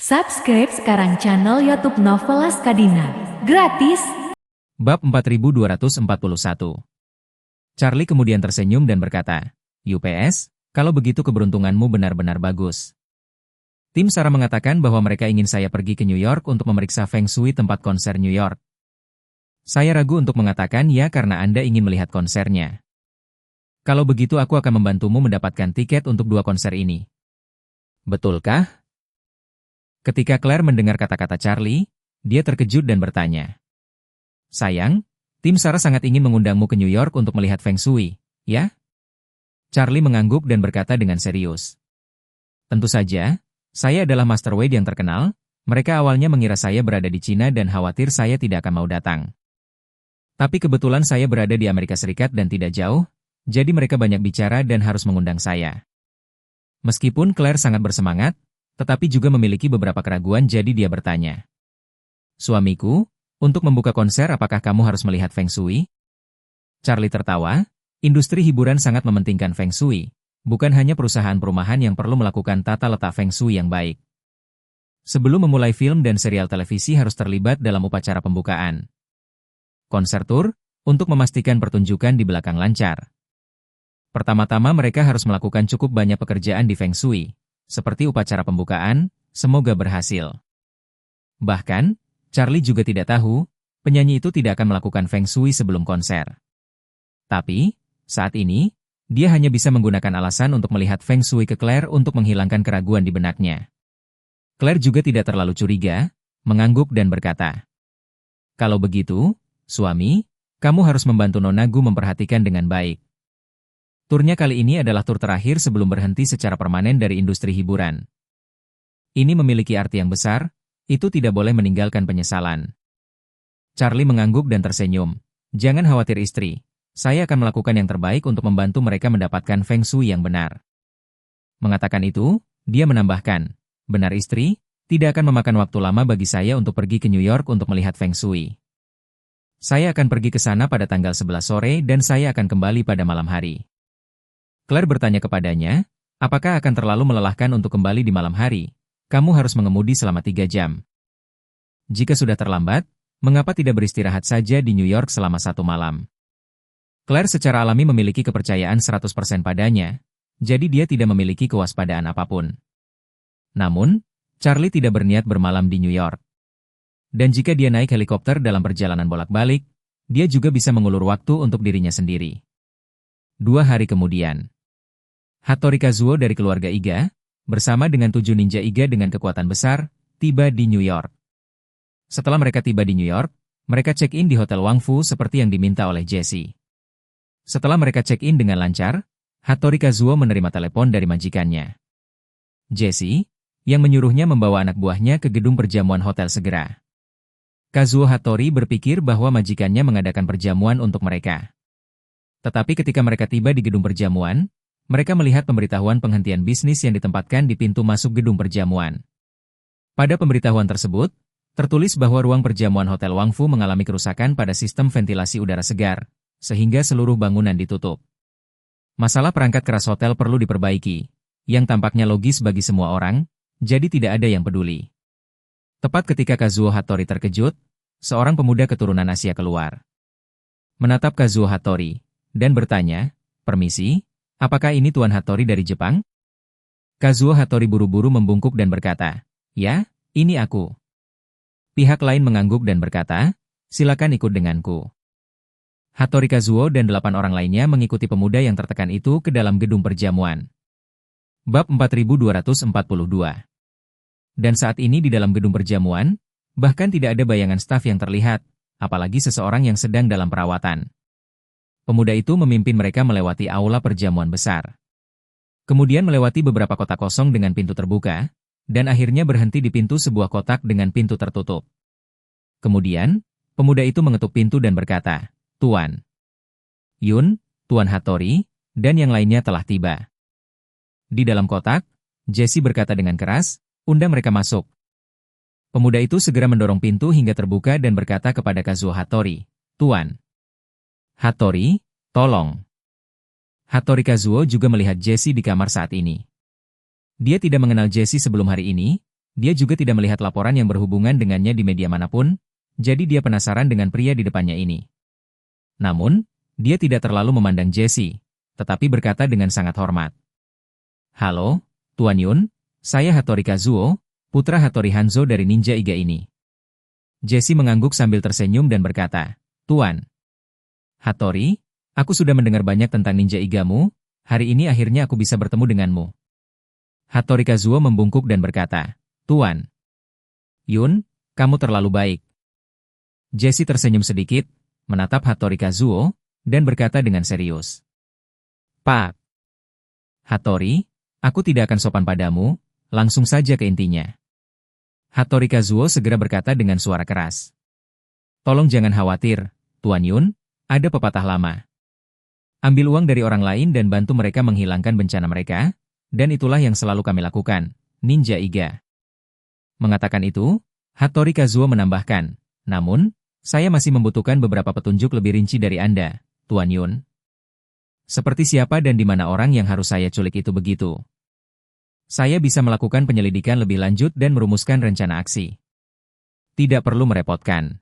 Subscribe sekarang channel YouTube Novelas Kadina. Gratis. Bab 4241. Charlie kemudian tersenyum dan berkata, "UPS, kalau begitu keberuntunganmu benar-benar bagus." Tim Sarah mengatakan bahwa mereka ingin saya pergi ke New York untuk memeriksa Feng Shui tempat konser New York. Saya ragu untuk mengatakan ya karena Anda ingin melihat konsernya. Kalau begitu aku akan membantumu mendapatkan tiket untuk 2 konser ini. Betulkah? Ketika Claire mendengar kata-kata Charlie, dia terkejut dan bertanya, "Sayang, tim Sarah sangat ingin mengundangmu ke New York untuk melihat Feng Shui, ya?" Charlie mengangguk dan berkata dengan serius, "Tentu saja, saya adalah Master Wade yang terkenal. Mereka awalnya mengira saya berada di Cina dan khawatir saya tidak akan mau datang. Tapi kebetulan saya berada di Amerika Serikat dan tidak jauh, jadi mereka banyak bicara dan harus mengundang saya." Meskipun Claire sangat bersemangat, tetapi juga memiliki beberapa keraguan, jadi dia bertanya, "Suamiku, untuk membuka konser apakah kamu harus melihat Feng Shui?" Charlie tertawa, industri hiburan sangat mementingkan Feng Shui, bukan hanya perusahaan perumahan yang perlu melakukan tata letak Feng Shui yang baik. Sebelum memulai film dan serial televisi harus terlibat dalam upacara pembukaan. Konser tur, untuk memastikan pertunjukan di belakang lancar. Pertama-tama mereka harus melakukan cukup banyak pekerjaan di Feng Shui, seperti upacara pembukaan, semoga berhasil. Bahkan, Charlie juga tidak tahu, penyanyi itu tidak akan melakukan Feng Shui sebelum konser. Tapi, saat ini, dia hanya bisa menggunakan alasan untuk melihat Feng Shui ke Claire untuk menghilangkan keraguan di benaknya. Claire juga tidak terlalu curiga, mengangguk dan berkata, "Kalau begitu, suami, kamu harus membantu Nona Gu memperhatikan dengan baik. Turnya kali ini adalah tur terakhir sebelum berhenti secara permanen dari industri hiburan. Ini memiliki arti yang besar, itu tidak boleh meninggalkan penyesalan." Charlie mengangguk dan tersenyum. "Jangan khawatir istri, saya akan melakukan yang terbaik untuk membantu mereka mendapatkan Feng Shui yang benar." Mengatakan itu, dia menambahkan, "Benar istri, tidak akan memakan waktu lama bagi saya untuk pergi ke New York untuk melihat Feng Shui. Saya akan pergi ke sana pada tanggal 11 sore dan saya akan kembali pada malam hari." Claire bertanya kepadanya, "Apakah akan terlalu melelahkan untuk kembali di malam hari? Kamu harus mengemudi selama 3 jam. Jika sudah terlambat, mengapa tidak beristirahat saja di New York selama 1 malam?" Claire secara alami memiliki kepercayaan 100% padanya, jadi dia tidak memiliki kewaspadaan apapun. Namun, Charlie tidak berniat bermalam di New York. Dan jika dia naik helikopter dalam perjalanan bolak-balik, dia juga bisa mengulur waktu untuk dirinya sendiri. 2 hari kemudian, Hattori Kazuo dari keluarga Iga, bersama dengan 7 ninja Iga dengan kekuatan besar, tiba di New York. Setelah mereka tiba di New York, mereka check-in di Hotel Wang Fu seperti yang diminta oleh Jesse. Setelah mereka check-in dengan lancar, Hattori Kazuo menerima telepon dari majikannya, Jesse, yang menyuruhnya membawa anak buahnya ke gedung perjamuan hotel segera. Kazuo Hattori berpikir bahwa majikannya mengadakan perjamuan untuk mereka. Tetapi ketika mereka tiba di gedung perjamuan, mereka melihat pemberitahuan penghentian bisnis yang ditempatkan di pintu masuk gedung perjamuan. Pada pemberitahuan tersebut, tertulis bahwa ruang perjamuan Hotel Wang Fu mengalami kerusakan pada sistem ventilasi udara segar, sehingga seluruh bangunan ditutup. Masalah perangkat keras hotel perlu diperbaiki, yang tampaknya logis bagi semua orang, jadi tidak ada yang peduli. Tepat ketika Kazuo Hattori terkejut, seorang pemuda keturunan Asia keluar. Menatap Kazuo Hattori, dan bertanya, "Permisi, apakah ini Tuan Hattori dari Jepang?" Kazuo Hattori buru-buru membungkuk dan berkata, "Ya, ini aku." Pihak lain mengangguk dan berkata, "Silakan ikut denganku." Hattori Kazuo dan 8 orang lainnya mengikuti pemuda yang tertekan itu ke dalam gedung perjamuan. Bab 4242. Dan saat ini di dalam gedung perjamuan, bahkan tidak ada bayangan staf yang terlihat, apalagi seseorang yang sedang dalam perawatan. Pemuda itu memimpin mereka melewati aula perjamuan besar. Kemudian melewati beberapa kotak kosong dengan pintu terbuka, dan akhirnya berhenti di pintu sebuah kotak dengan pintu tertutup. Kemudian, pemuda itu mengetuk pintu dan berkata, "Tuan Yun, Tuan Hattori, dan yang lainnya telah tiba." Di dalam kotak, Jesse berkata dengan keras, "Undang mereka masuk." Pemuda itu segera mendorong pintu hingga terbuka dan berkata kepada Kazuo Hattori, "Tuan Hattori, tolong." Hattori Kazuo juga melihat Jesse di kamar saat ini. Dia tidak mengenal Jesse sebelum hari ini, dia juga tidak melihat laporan yang berhubungan dengannya di media manapun, jadi dia penasaran dengan pria di depannya ini. Namun, dia tidak terlalu memandang Jesse, tetapi berkata dengan sangat hormat. Halo, Tuan Yun, saya Hattori Kazuo, putra Hattori Hanzo dari Ninja Iga ini. Jesse mengangguk sambil tersenyum dan berkata, Tuan Hattori, aku sudah mendengar banyak tentang Ninja Igamu, hari ini akhirnya aku bisa bertemu denganmu. Hattori Kazuo membungkuk dan berkata, Tuan Yun, kamu terlalu baik. Jesse tersenyum sedikit, menatap Hattori Kazuo, dan berkata dengan serius. Pak Hattori, aku tidak akan sopan padamu, langsung saja ke intinya. Hattori Kazuo segera berkata dengan suara keras. Tolong jangan khawatir, Tuan Yun, ada pepatah lama. Ambil uang dari orang lain dan bantu mereka menghilangkan bencana mereka, dan itulah yang selalu kami lakukan, Ninja Iga. Mengatakan itu, Hattori Kazuo menambahkan, namun, saya masih membutuhkan beberapa petunjuk lebih rinci dari Anda, Tuan Yun. Seperti siapa dan di mana orang yang harus saya culik itu begitu. Saya bisa melakukan penyelidikan lebih lanjut dan merumuskan rencana aksi. Tidak perlu merepotkan.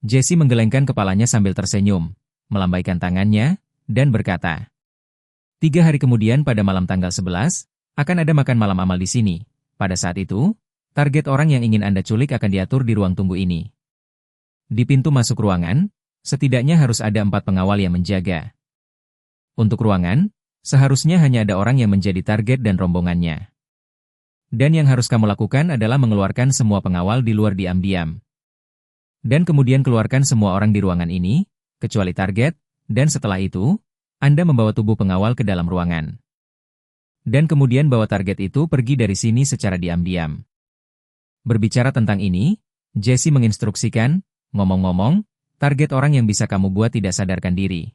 Jesse menggelengkan kepalanya sambil tersenyum, melambaikan tangannya, dan berkata, 3 hari kemudian pada malam tanggal 11, akan ada makan malam amal di sini. Pada saat itu, target orang yang ingin Anda culik akan diatur di ruang tunggu ini. Di pintu masuk ruangan, setidaknya harus ada 4 pengawal yang menjaga. Untuk ruangan, seharusnya hanya ada orang yang menjadi target dan rombongannya. Dan yang harus kamu lakukan adalah mengeluarkan semua pengawal di luar diam-diam. Dan kemudian keluarkan semua orang di ruangan ini, kecuali target, dan setelah itu, Anda membawa tubuh pengawal ke dalam ruangan. Dan kemudian bawa target itu pergi dari sini secara diam-diam. Berbicara tentang ini, Jesse menginstruksikan, ngomong-ngomong, target orang yang bisa kamu buat tidak sadarkan diri.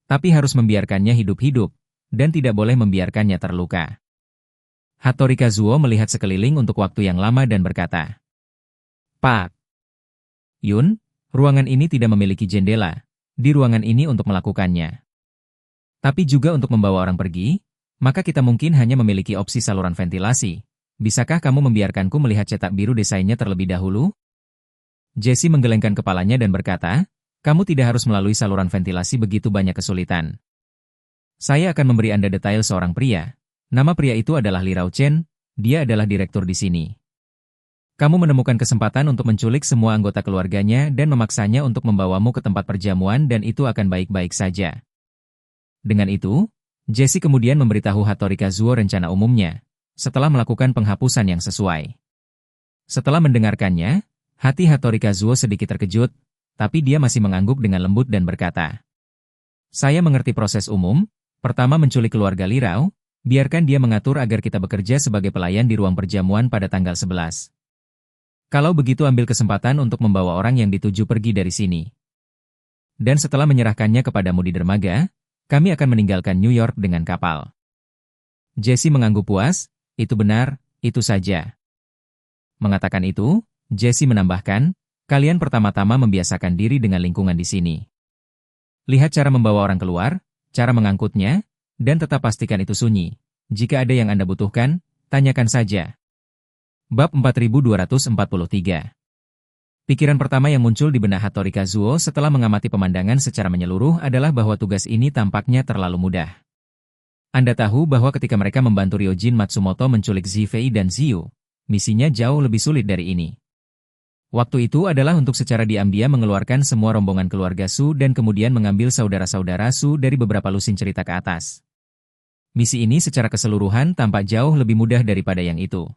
Tapi harus membiarkannya hidup-hidup, dan tidak boleh membiarkannya terluka. Hattori Kazuo melihat sekeliling untuk waktu yang lama dan berkata, Pak Yun, ruangan ini tidak memiliki jendela, di ruangan ini untuk melakukannya. Tapi juga untuk membawa orang pergi, maka kita mungkin hanya memiliki opsi saluran ventilasi. Bisakah kamu membiarkanku melihat cetak biru desainnya terlebih dahulu? Jesse menggelengkan kepalanya dan berkata, kamu tidak harus melalui saluran ventilasi begitu banyak kesulitan. Saya akan memberi Anda detail seorang pria. Nama pria itu adalah Li Rao Chen, dia adalah direktur di sini. Kamu menemukan kesempatan untuk menculik semua anggota keluarganya dan memaksanya untuk membawamu ke tempat perjamuan dan itu akan baik-baik saja. Dengan itu, Jesse kemudian memberitahu Hattori Kazuo rencana umumnya, setelah melakukan penghapusan yang sesuai. Setelah mendengarkannya, hati Hattori Kazuo sedikit terkejut, tapi dia masih mengangguk dengan lembut dan berkata, saya mengerti proses umum, pertama menculik keluarga Li Rao, biarkan dia mengatur agar kita bekerja sebagai pelayan di ruang perjamuan pada tanggal 11. Kalau begitu ambil kesempatan untuk membawa orang yang dituju pergi dari sini. Dan setelah menyerahkannya kepadamu di dermaga, kami akan meninggalkan New York dengan kapal. Jesse mengangguk puas, itu benar, itu saja. Mengatakan itu, Jesse menambahkan, kalian pertama-tama membiasakan diri dengan lingkungan di sini. Lihat cara membawa orang keluar, cara mengangkutnya, dan tetap pastikan itu sunyi. Jika ada yang Anda butuhkan, tanyakan saja. Bab 4243. Pikiran pertama yang muncul di benak Hattori Kazuo setelah mengamati pemandangan secara menyeluruh adalah bahwa tugas ini tampaknya terlalu mudah. Anda tahu bahwa ketika mereka membantu Ryojin Matsumoto menculik Zifei dan Ziyu, misinya jauh lebih sulit dari ini. Waktu itu adalah untuk secara diam-diam mengeluarkan semua rombongan keluarga Su dan kemudian mengambil saudara-saudara Su dari beberapa lusin cerita ke atas. Misi ini secara keseluruhan tampak jauh lebih mudah daripada yang itu.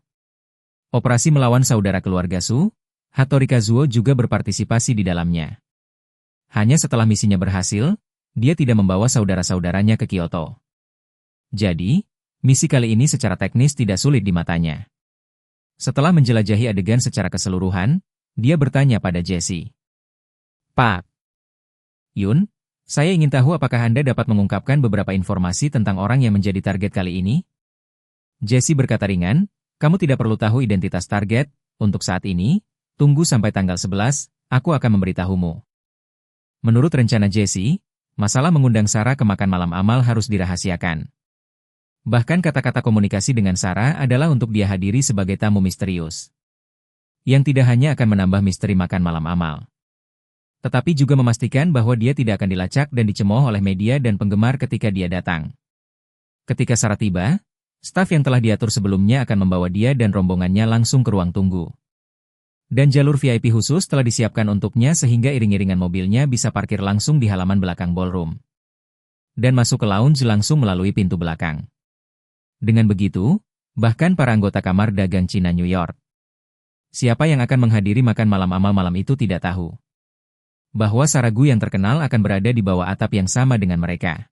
Operasi melawan saudara keluarga Su, Hattori Kazuo juga berpartisipasi di dalamnya. Hanya setelah misinya berhasil, dia tidak membawa saudara-saudaranya ke Kyoto. Jadi, misi kali ini secara teknis tidak sulit di matanya. Setelah menjelajahi adegan secara keseluruhan, dia bertanya pada Jesse. Pak Yun, saya ingin tahu apakah Anda dapat mengungkapkan beberapa informasi tentang orang yang menjadi target kali ini? Jesse berkata ringan, kamu tidak perlu tahu identitas target, untuk saat ini, tunggu sampai tanggal 11, aku akan memberitahumu. Menurut rencana Jesse, masalah mengundang Sarah ke makan malam amal harus dirahasiakan. Bahkan kata-kata komunikasi dengan Sarah adalah untuk dia hadiri sebagai tamu misterius. Yang tidak hanya akan menambah misteri makan malam Amal, tetapi juga memastikan bahwa dia tidak akan dilacak dan dicemooh oleh media dan penggemar ketika dia datang. Ketika Sarah tiba, staf yang telah diatur sebelumnya akan membawa dia dan rombongannya langsung ke ruang tunggu. Dan jalur VIP khusus telah disiapkan untuknya sehingga iring-iringan mobilnya bisa parkir langsung di halaman belakang ballroom. Dan masuk ke lounge langsung melalui pintu belakang. Dengan begitu, bahkan para anggota kamar dagang Cina New York, siapa yang akan menghadiri makan malam Amal malam itu tidak tahu bahwa Sarah Gu yang terkenal akan berada di bawah atap yang sama dengan mereka.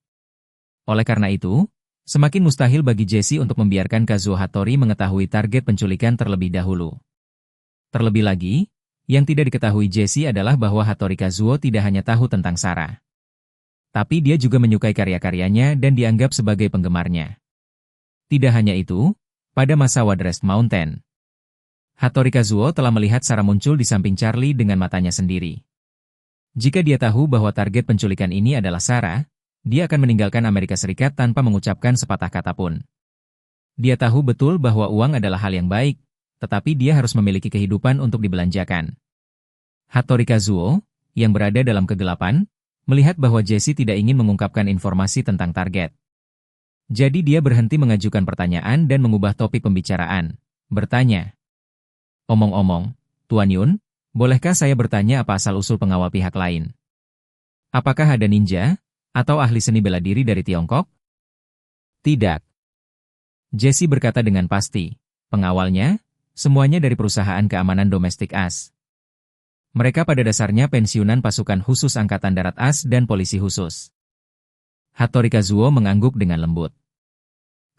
Oleh karena itu, semakin mustahil bagi Jessie untuk membiarkan Kazuo Hattori mengetahui target penculikan terlebih dahulu. Terlebih lagi, yang tidak diketahui Jessie adalah bahwa Hattori Kazuo tidak hanya tahu tentang Sarah, tapi dia juga menyukai karya-karyanya dan dianggap sebagai penggemarnya. Tidak hanya itu, pada masa Wadrest Mountain, Hattori Kazuo telah melihat Sarah muncul di samping Charlie dengan matanya sendiri. Jika dia tahu bahwa target penculikan ini adalah Sarah, dia akan meninggalkan Amerika Serikat tanpa mengucapkan sepatah kata pun. Dia tahu betul bahwa uang adalah hal yang baik, tetapi dia harus memiliki kehidupan untuk dibelanjakan. Hattori Kazuo, yang berada dalam kegelapan, melihat bahwa Jessie tidak ingin mengungkapkan informasi tentang target. Jadi dia berhenti mengajukan pertanyaan dan mengubah topik pembicaraan, bertanya, "Omong-omong, Tuan Yun, bolehkah saya bertanya apa asal-usul pengawal pihak lain? Apakah ada ninja atau ahli seni bela diri dari Tiongkok?" "Tidak," Jessie berkata dengan pasti. "Pengawalnya, semuanya dari perusahaan keamanan domestik AS. Mereka pada dasarnya pensiunan pasukan khusus Angkatan Darat AS dan polisi khusus." Hattori Kazuo mengangguk dengan lembut.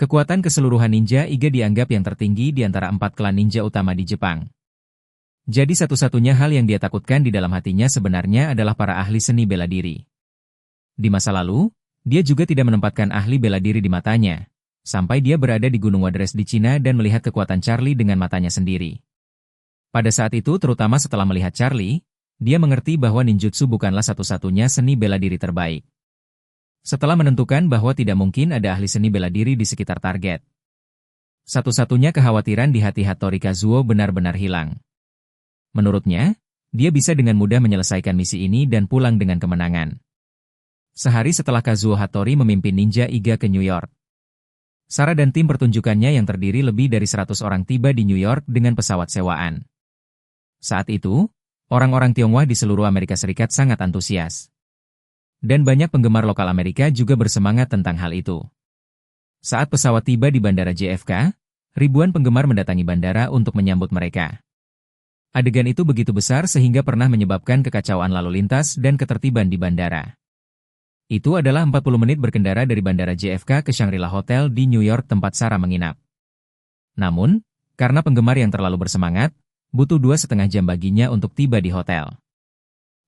Kekuatan keseluruhan ninja Iga dianggap yang tertinggi di antara 4 klan ninja utama di Jepang. Jadi satu-satunya hal yang dia takutkan di dalam hatinya sebenarnya adalah para ahli seni bela diri. Di masa lalu, dia juga tidak menempatkan ahli bela diri di matanya, sampai dia berada di Gunung Wadrest di Cina dan melihat kekuatan Charlie dengan matanya sendiri. Pada saat itu terutama setelah melihat Charlie, dia mengerti bahwa ninjutsu bukanlah satu-satunya seni bela diri terbaik. Setelah menentukan bahwa tidak mungkin ada ahli seni bela diri di sekitar target, satu-satunya kekhawatiran di hati Hattori Kazuo benar-benar hilang. Menurutnya, dia bisa dengan mudah menyelesaikan misi ini dan pulang dengan kemenangan. Sehari setelah Kazuo Hattori memimpin ninja Iga ke New York, Sarah dan tim pertunjukannya yang terdiri lebih dari 100 orang tiba di New York dengan pesawat sewaan. Saat itu, orang-orang Tionghoa di seluruh Amerika Serikat sangat antusias. Dan banyak penggemar lokal Amerika juga bersemangat tentang hal itu. Saat pesawat tiba di Bandara JFK, ribuan penggemar mendatangi bandara untuk menyambut mereka. Adegan itu begitu besar sehingga pernah menyebabkan kekacauan lalu lintas dan ketertiban di bandara. Itu adalah 40 menit berkendara dari Bandara JFK ke Shangri-La Hotel di New York tempat Sarah menginap. Namun, karena penggemar yang terlalu bersemangat, butuh 2,5 jam baginya untuk tiba di hotel.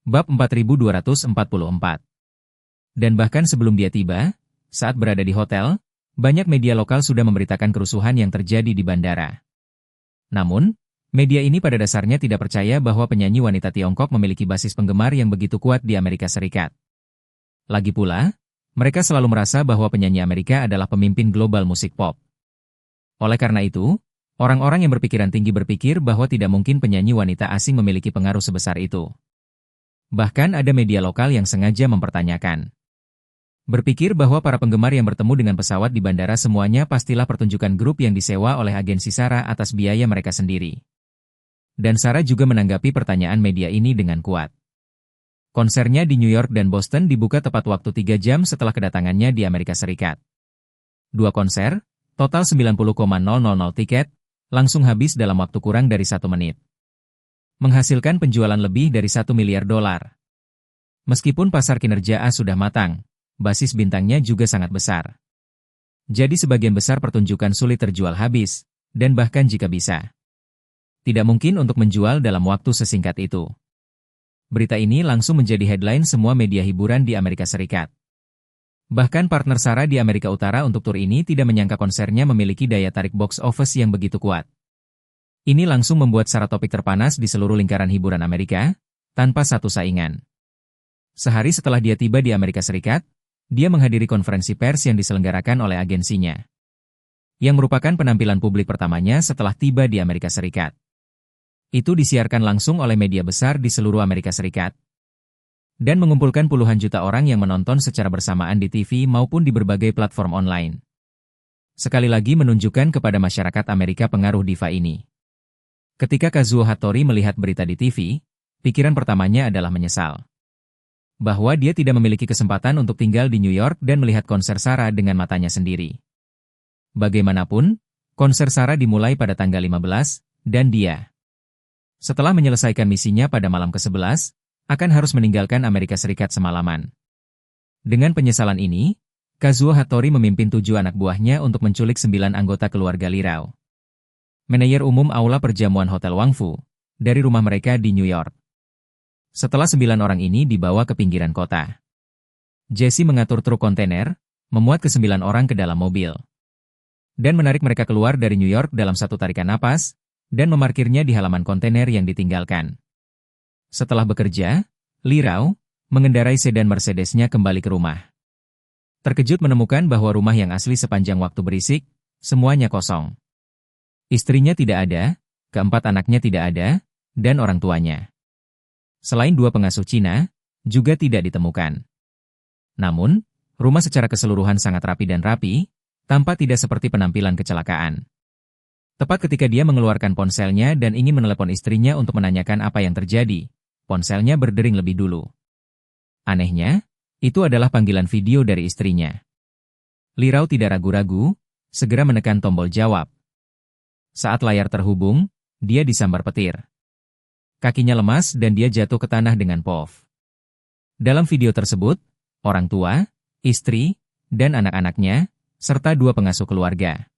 Bab 4244. Dan bahkan sebelum dia tiba, saat berada di hotel, banyak media lokal sudah memberitakan kerusuhan yang terjadi di bandara. Namun, media ini pada dasarnya tidak percaya bahwa penyanyi wanita Tiongkok memiliki basis penggemar yang begitu kuat di Amerika Serikat. Lagi pula, mereka selalu merasa bahwa penyanyi Amerika adalah pemimpin global musik pop. Oleh karena itu, orang-orang yang berpikiran tinggi berpikir bahwa tidak mungkin penyanyi wanita asing memiliki pengaruh sebesar itu. Bahkan ada media lokal yang sengaja mempertanyakan. Berpikir bahwa para penggemar yang bertemu dengan pesawat di bandara semuanya pastilah pertunjukan grup yang disewa oleh agensi Sarah atas biaya mereka sendiri. Dan Sarah juga menanggapi pertanyaan media ini dengan kuat. Konsernya di New York dan Boston dibuka tepat waktu 3 jam setelah kedatangannya di Amerika Serikat. 2 konser, total 90,000 tiket, langsung habis dalam waktu kurang dari 1 menit. Menghasilkan penjualan lebih dari $1 miliar. Meskipun pasar kinerja A sudah matang, basis bintangnya juga sangat besar. Jadi sebagian besar pertunjukan sulit terjual habis, dan bahkan jika bisa, tidak mungkin untuk menjual dalam waktu sesingkat itu. Berita ini langsung menjadi headline semua media hiburan di Amerika Serikat. Bahkan partner Sarah di Amerika Utara untuk tur ini tidak menyangka konsernya memiliki daya tarik box office yang begitu kuat. Ini langsung membuat Sarah topik terpanas di seluruh lingkaran hiburan Amerika, tanpa satu saingan. Sehari setelah dia tiba di Amerika Serikat, dia menghadiri konferensi pers yang diselenggarakan oleh agensinya. yang merupakan penampilan publik pertamanya setelah tiba di Amerika Serikat. Itu disiarkan langsung oleh media besar di seluruh Amerika Serikat dan mengumpulkan puluhan juta orang yang menonton secara bersamaan di TV maupun di berbagai platform online. Sekali lagi menunjukkan kepada masyarakat Amerika pengaruh diva ini. Ketika Kazuo Hattori melihat berita di TV, pikiran pertamanya adalah menyesal. Bahwa dia tidak memiliki kesempatan untuk tinggal di New York dan melihat konser Sarah dengan matanya sendiri. Bagaimanapun, konser Sarah dimulai pada tanggal 15, dan dia, setelah menyelesaikan misinya pada malam ke-11, akan harus meninggalkan Amerika Serikat semalaman. Dengan penyesalan ini, Kazuo Hattori memimpin 7 anak buahnya untuk menculik 9 anggota keluarga Lee Rao. Manajer umum aula perjamuan Hotel Wangfu, dari rumah mereka di New York. Setelah 9 orang ini dibawa ke pinggiran kota, Jesse mengatur truk kontainer, memuat ke-9 orang ke dalam mobil, dan menarik mereka keluar dari New York dalam satu tarikan napas, dan memarkirnya di halaman kontainer yang ditinggalkan. Setelah bekerja, Lee Rao mengendarai sedan Mercedes-nya kembali ke rumah. Terkejut menemukan bahwa rumah yang asli sepanjang waktu berisik, semuanya kosong. Istrinya tidak ada, keempat anaknya tidak ada, dan orang tuanya, selain 2 pengasuh Cina, juga tidak ditemukan. Namun, rumah secara keseluruhan sangat rapi dan rapi, tanpa tidak seperti penampilan kecelakaan. Tepat ketika dia mengeluarkan ponselnya dan ingin menelepon istrinya untuk menanyakan apa yang terjadi, ponselnya berdering lebih dulu. Anehnya, itu adalah panggilan video dari istrinya. Lee Rao tidak ragu-ragu, segera menekan tombol jawab. Saat layar terhubung, dia disambar petir. Kakinya lemas dan dia jatuh ke tanah dengan pof. Dalam video tersebut, orang tua, istri, dan anak-anaknya, serta 2 pengasuh keluarga,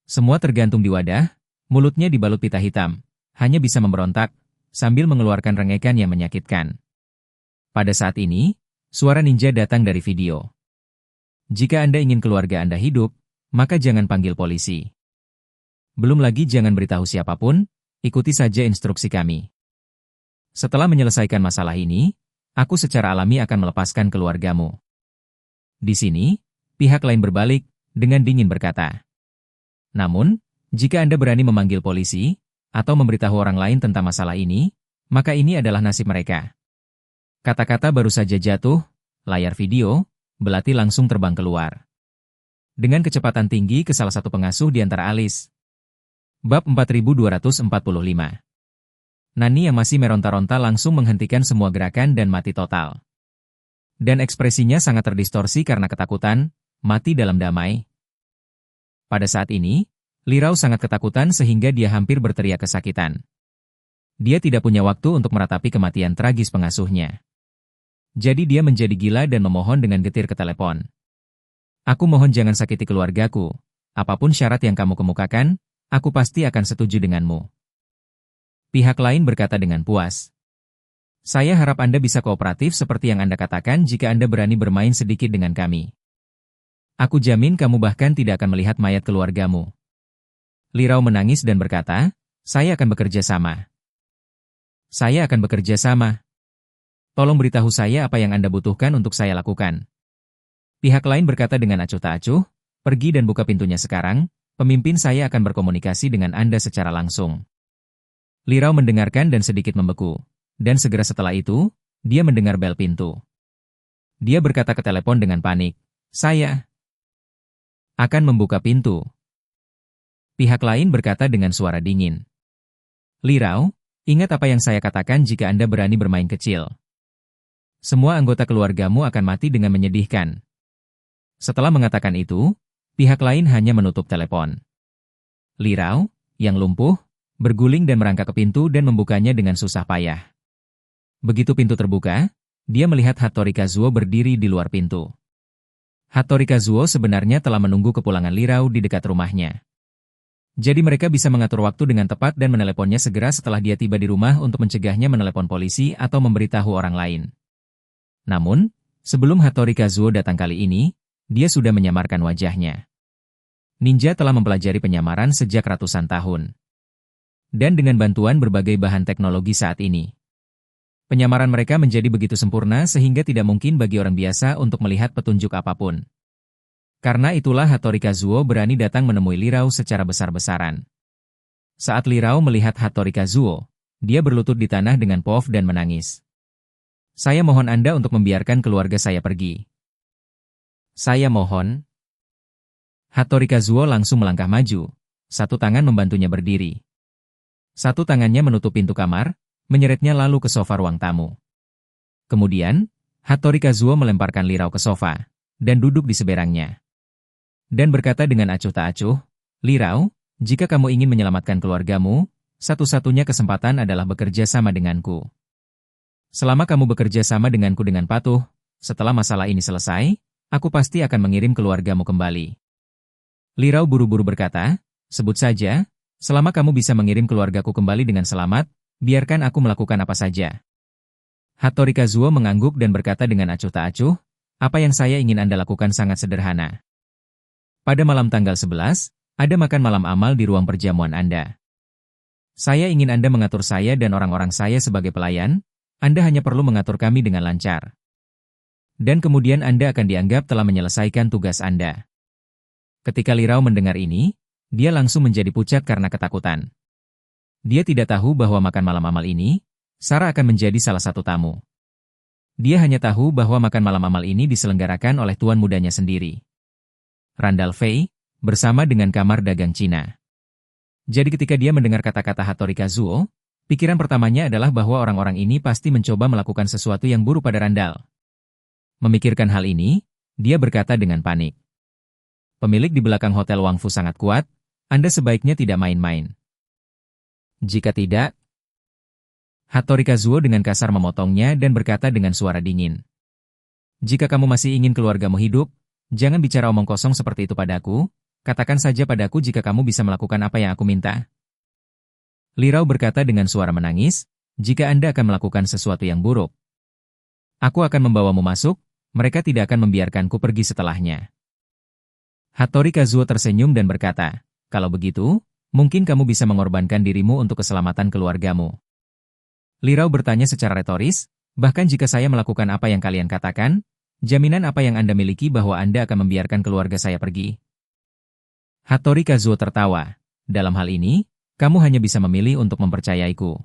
semua tergantung di wadah, mulutnya dibalut pita hitam, hanya bisa memberontak, sambil mengeluarkan rengekan yang menyakitkan. Pada saat ini, suara ninja datang dari video. Jika Anda ingin keluarga Anda hidup, maka jangan panggil polisi. Belum lagi jangan beritahu siapapun, ikuti saja instruksi kami. Setelah menyelesaikan masalah ini, aku secara alami akan melepaskan keluargamu. Di sini, pihak lain berbalik, dengan dingin berkata. Namun, jika Anda berani memanggil polisi, atau memberitahu orang lain tentang masalah ini, maka ini adalah nasib mereka. Kata-kata baru saja jatuh, layar video, belati langsung terbang keluar. Dengan kecepatan tinggi ke salah satu pengasuh di antara alis. Bab 4245. Nani yang masih meronta-ronta langsung menghentikan semua gerakan dan mati total. Dan ekspresinya sangat terdistorsi karena ketakutan, mati dalam damai. Pada saat ini, Lee Rao sangat ketakutan sehingga dia hampir berteriak kesakitan. Dia tidak punya waktu untuk meratapi kematian tragis pengasuhnya. Jadi dia menjadi gila dan memohon dengan getir ke telepon. Aku mohon jangan sakiti keluargaku. Apapun syarat yang kamu kemukakan, aku pasti akan setuju denganmu. Pihak lain berkata dengan puas. Saya harap Anda bisa kooperatif seperti yang Anda katakan jika Anda berani bermain sedikit dengan kami. Aku jamin kamu bahkan tidak akan melihat mayat keluargamu. Lee Rao menangis dan berkata, saya akan bekerja sama. Saya akan bekerja sama. Tolong beritahu saya apa yang Anda butuhkan untuk saya lakukan. Pihak lain berkata dengan acuh tak acuh, pergi dan buka pintunya sekarang, pemimpin saya akan berkomunikasi dengan Anda secara langsung. Lee Rao mendengarkan dan sedikit membeku, dan segera setelah itu, dia mendengar bel pintu. Dia berkata ke telepon dengan panik, saya akan membuka pintu. Pihak lain berkata dengan suara dingin. Lee Rao, ingat apa yang saya katakan jika Anda berani bermain kecil. Semua anggota keluargamu akan mati dengan menyedihkan. Setelah mengatakan itu, pihak lain hanya menutup telepon. Lee Rao, yang lumpuh, berguling dan merangkak ke pintu dan membukanya dengan susah payah. Begitu pintu terbuka, dia melihat Hattori Kazuo berdiri di luar pintu. Hattori Kazuo sebenarnya telah menunggu kepulangan Lee Rao di dekat rumahnya. Jadi mereka bisa mengatur waktu dengan tepat dan meneleponnya segera setelah dia tiba di rumah untuk mencegahnya menelepon polisi atau memberitahu orang lain. Namun, sebelum Hattori Kazuo datang kali ini, dia sudah menyamarkan wajahnya. Ninja telah mempelajari penyamaran sejak ratusan tahun. Dan dengan bantuan berbagai bahan teknologi saat ini, penyamaran mereka menjadi begitu sempurna sehingga tidak mungkin bagi orang biasa untuk melihat petunjuk apapun. Karena itulah Hattori Kazuo berani datang menemui Li Rao secara besar-besaran. Saat Li Rao melihat Hattori Kazuo, dia berlutut di tanah dengan poof dan menangis. Saya mohon Anda untuk membiarkan keluarga saya pergi. Saya mohon. Hattori Kazuo langsung melangkah maju, satu tangan membantunya berdiri. Satu tangannya menutup pintu kamar, menyeretnya lalu ke sofa ruang tamu. Kemudian, Hattori Kazuo melemparkan Li Rao ke sofa, dan duduk di seberangnya. Dan berkata dengan acuh tak acuh, Li Rao, jika kamu ingin menyelamatkan keluargamu, satu-satunya kesempatan adalah bekerja sama denganku. Selama kamu bekerja sama denganku dengan patuh, setelah masalah ini selesai, aku pasti akan mengirim keluargamu kembali. Li Rao buru-buru berkata, sebut saja, selama kamu bisa mengirim keluargaku kembali dengan selamat, biarkan aku melakukan apa saja. Hattori Kazuo mengangguk dan berkata dengan acuh tak acuh, apa yang saya ingin Anda lakukan sangat sederhana. Pada malam tanggal 11, ada makan malam amal di ruang perjamuan Anda. Saya ingin Anda mengatur saya dan orang-orang saya sebagai pelayan, Anda hanya perlu mengatur kami dengan lancar. Dan kemudian Anda akan dianggap telah menyelesaikan tugas Anda. Ketika Li Rao mendengar ini, dia langsung menjadi pucat karena ketakutan. Dia tidak tahu bahwa makan malam amal ini, Sarah akan menjadi salah satu tamu. Dia hanya tahu bahwa makan malam amal ini diselenggarakan oleh tuan mudanya sendiri, Randall Fei, bersama dengan kamar dagang Cina. Jadi ketika dia mendengar kata-kata Hattori Kazuo, pikiran pertamanya adalah bahwa orang-orang ini pasti mencoba melakukan sesuatu yang buruk pada Randall. Memikirkan hal ini, dia berkata dengan panik. Pemilik di belakang Hotel Wang Fu sangat kuat, Anda sebaiknya tidak main-main. Jika tidak, Hattori Kazuo dengan kasar memotongnya dan berkata dengan suara dingin. Jika kamu masih ingin keluargamu hidup, jangan bicara omong kosong seperti itu padaku, katakan saja padaku jika kamu bisa melakukan apa yang aku minta. Li Rao berkata dengan suara menangis, jika Anda akan melakukan sesuatu yang buruk, aku akan membawamu masuk, mereka tidak akan membiarkanku pergi setelahnya. Hattori Kazuo tersenyum dan berkata, kalau begitu, mungkin kamu bisa mengorbankan dirimu untuk keselamatan keluargamu. Li Rao bertanya secara retoris, bahkan jika saya melakukan apa yang kalian katakan, jaminan apa yang Anda miliki bahwa Anda akan membiarkan keluarga saya pergi? Hattori Kazuo tertawa. Dalam hal ini, kamu hanya bisa memilih untuk mempercayaiku.